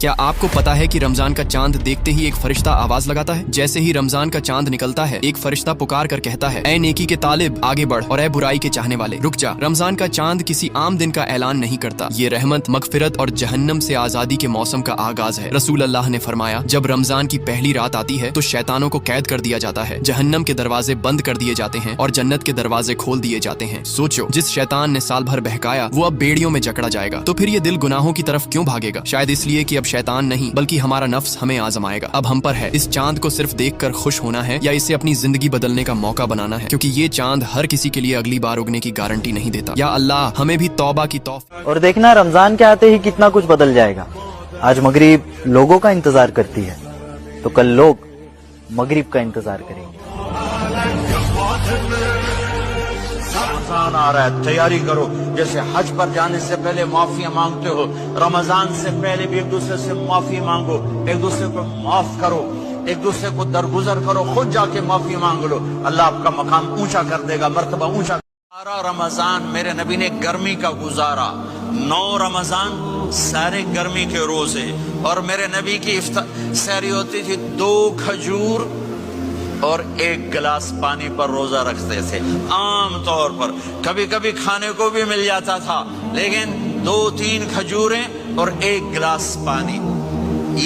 کیا آپ کو پتا ہے کہ رمضان کا چاند دیکھتے ہی ایک فرشتہ آواز لگاتا ہے؟ جیسے ہی رمضان کا چاند نکلتا ہے ایک فرشتہ پکار کر کہتا ہے، اے نیکی کے طالب آگے بڑھ اور اے برائی کے چاہنے والے رک جا۔ رمضان کا چاند کسی عام دن کا اعلان نہیں کرتا، یہ رحمت، مغفرت اور جہنم سے آزادی کے موسم کا آغاز ہے۔ رسول اللہ نے فرمایا، جب رمضان کی پہلی رات آتی ہے تو شیطانوں کو قید کر دیا جاتا ہے، جہنم کے دروازے بند کر دیے جاتے ہیں اور جنت کے دروازے کھول دیے جاتے ہیں۔ سوچو، جس شیطان نے سال بھر بہکایا وہ اب بیڑیوں میں جکڑا جائے گا، تو پھر یہ دل گناہوں کی طرف کیوں بھاگے گا؟ شاید اس لیے کہ اب شیطان نہیں بلکہ ہمارا نفس ہمیں آزمائے گا۔ اب ہم پر ہے اس چاند کو صرف دیکھ کر خوش ہونا ہے یا اسے اپنی زندگی بدلنے کا موقع بنانا ہے، کیونکہ یہ چاند ہر کسی کے لیے اگلی بار اگنے کی گارنٹی نہیں دیتا۔ یا اللہ ہمیں بھی توبہ کی توفیق۔ اور دیکھنا رمضان کے آتے ہی کتنا کچھ بدل جائے گا۔ آج مغرب لوگوں کا انتظار کرتی ہے تو کل لوگ مغرب کا انتظار کریں گے۔ رمضان آ رہا ہے، تیاری کرو۔ جیسے حج پر جانے سے پہلے معافیاں مانگتے ہو، رمضان سے پہلے بھی ایک دوسرے سے معافی مانگو، ایک دوسرے کو معاف کرو، ایک دوسرے کو درگزر کرو، خود جا کے معافی مانگ لو، اللہ آپ کا مقام اونچا کر دے گا، مرتبہ اونچا۔ سارا رمضان میرے نبی نے گرمی کا گزارا، 9 رمضان سارے گرمی کے روزے، اور میرے نبی کی سحری ہوتی تھی 2 کھجور اور 1 گلاس پانی پر روزہ رکھتے تھے۔ عام طور پر کبھی کبھی کھانے کو بھی مل جاتا تھا، لیکن 2-3 کھجوریں اور 1 گلاس پانی،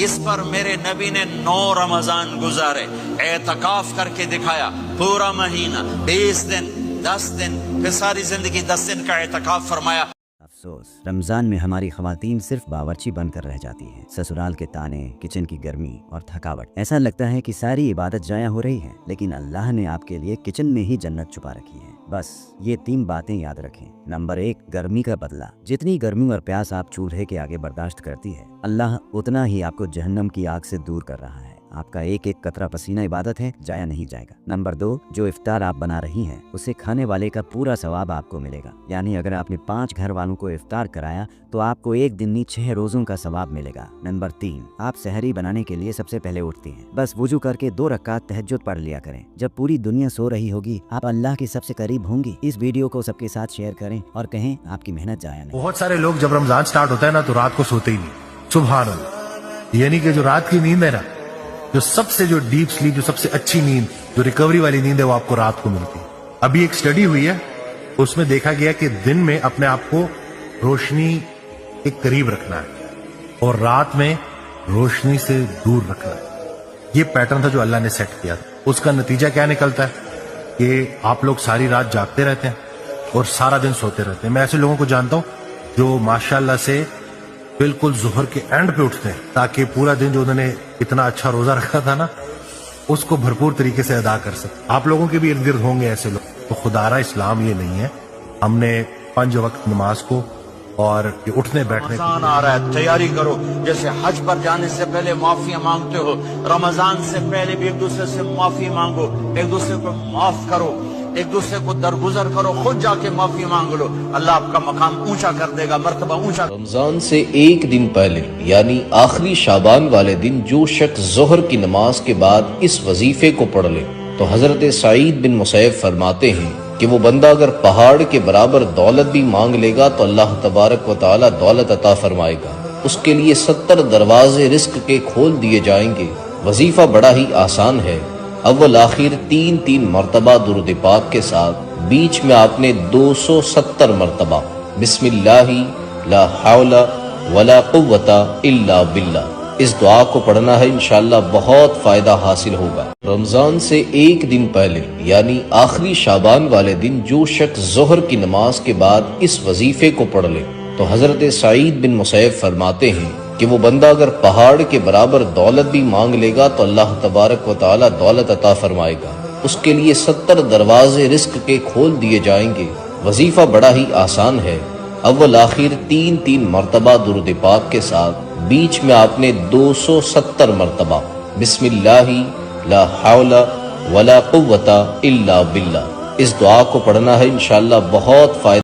اس پر میرے نبی نے 9 رمضان گزارے، اعتکاف کر کے دکھایا، پورا مہینہ 20 دن 10 دن، پھر ساری زندگی 10 دن کا اعتکاف فرمایا۔ افسوس، رمضان میں ہماری خواتین صرف باورچی بن کر رہ جاتی ہیں۔ سسرال کے تانے، کچن کی گرمی اور تھکاوٹ، ایسا لگتا ہے کہ ساری عبادت ضائع ہو رہی ہے، لیکن اللہ نے آپ کے لیے کچن میں ہی جنت چھپا رکھی ہے۔ بس یہ 3 باتیں یاد رکھیں۔ نمبر 1، گرمی کا بدلہ۔ جتنی گرمی اور پیاس آپ چولہے کے آگے برداشت کرتی ہے، اللہ اتنا ہی آپ کو جہنم کی آگ سے دور کر رہا ہے۔ آپ کا ایک ایک قطرہ پسینہ عبادت ہے، ضائع نہیں جائے گا۔ نمبر 2، جو افطار آپ بنا رہی ہیں اسے کھانے والے کا پورا ثواب آپ کو ملے گا، یعنی اگر آپ نے 5 گھر والوں کو افطار کرایا تو آپ کو ایک دن نہیں 6 روزوں کا ثواب ملے گا۔ نمبر 3، آپ سحری بنانے کے لیے سب سے پہلے اٹھتی ہیں، بس وضو کر کے 2 رکعت تہجد پڑھ لیا کریں۔ جب پوری دنیا سو رہی ہوگی آپ اللہ کے سب سے قریب ہوں گی۔ اس ویڈیو کو سب کے ساتھ شیئر کریں اور کہیں آپ کی محنت ضائع نہیں۔ بہت سارے لوگ جب رمضان سٹارٹ ہوتا ہے نا تو رات کو سوتے ہی نہیں، سبحان اللہ، یعنی کہ جو رات کی نیند ہے نا، جو ڈیپ سلیپ، جو سب سے اچھی نیند، جو ریکوری والی نیند ہے، وہ آپ کو رات کو ملتی ہے۔ ابھی ایک سٹڈی ہوئی ہے، اس میں دیکھا گیا کہ دن میں اپنے آپ کو روشنی کے قریب رکھنا ہے اور رات میں روشنی سے دور رکھنا ہے۔ یہ پیٹرن تھا جو اللہ نے سیٹ کیا تھا۔ اس کا نتیجہ کیا نکلتا ہے کہ آپ لوگ ساری رات جاگتے رہتے ہیں اور سارا دن سوتے رہتے ہیں۔ میں ایسے لوگوں کو جانتا ہوں جو ماشاءاللہ سے بالکل ظہر کے اینڈ پہ اٹھتے ہیں تاکہ پورا دن جو انہوں نے اتنا اچھا روزہ رکھا تھا نا اس کو بھرپور طریقے سے ادا کر سکتے۔ آپ لوگوں کے بھی ارد گرد ہوں گے ایسے لوگ۔ تو خدارہ اسلام یہ نہیں ہے، ہم نے 5 وقت نماز کو اور یہ اٹھنے بیٹھنے کو۔ رمضان آ رہا ہے، تیاری کرو۔ جیسے حج پر جانے سے پہلے معافیاں مانگتے ہو، رمضان سے پہلے بھی ایک دوسرے سے معافی مانگو، ایک دوسرے کو معاف کرو، ایک دوسرے کو درگزر کرو، خود جا کے معافی مانگ لو، اللہ آپ کا مقام اونچا کر دے گا، مرتبہ اونچا۔ رمضان سے ایک دن پہلے یعنی آخری شعبان والے دن جو شخص ظہر کی نماز کے بعد اس وظیفے کو پڑھ لے تو حضرت سعید بن مسیب فرماتے ہیں کہ وہ بندہ اگر پہاڑ کے برابر دولت بھی مانگ لے گا تو اللہ تبارک و تعالی دولت عطا فرمائے گا، اس کے لیے 70 دروازے رزق کے کھول دیے جائیں گے۔ وظیفہ بڑا ہی آسان ہے، اول آخر 3 مرتبہ درود پاک کے ساتھ، بیچ میں آپ نے 270 مرتبہ بسم اللہ لا حول ولا قوت الا باللہ، اس دعا کو پڑھنا ہے، انشاءاللہ بہت فائدہ حاصل ہوگا۔ رمضان سے ایک دن پہلے یعنی آخری شعبان والے دن جو شخص ظہر کی نماز کے بعد اس وظیفے کو پڑھ لے تو حضرت سعید بن مسیب فرماتے ہیں کہ وہ بندہ اگر پہاڑ کے برابر دولت بھی مانگ لے گا تو اللہ تبارک و تعالی دولت عطا فرمائے گا، اس کے لیے 70 دروازے رزق کے کھول دیے جائیں گے۔ وظیفہ بڑا ہی آسان ہے، اول آخر 3 مرتبہ درود پاک کے ساتھ، بیچ میں آپ نے 270 مرتبہ بسم اللہ لا حول ولا قوت الا باللہ، اس دعا کو پڑھنا ہے، انشاءاللہ بہت فائدہ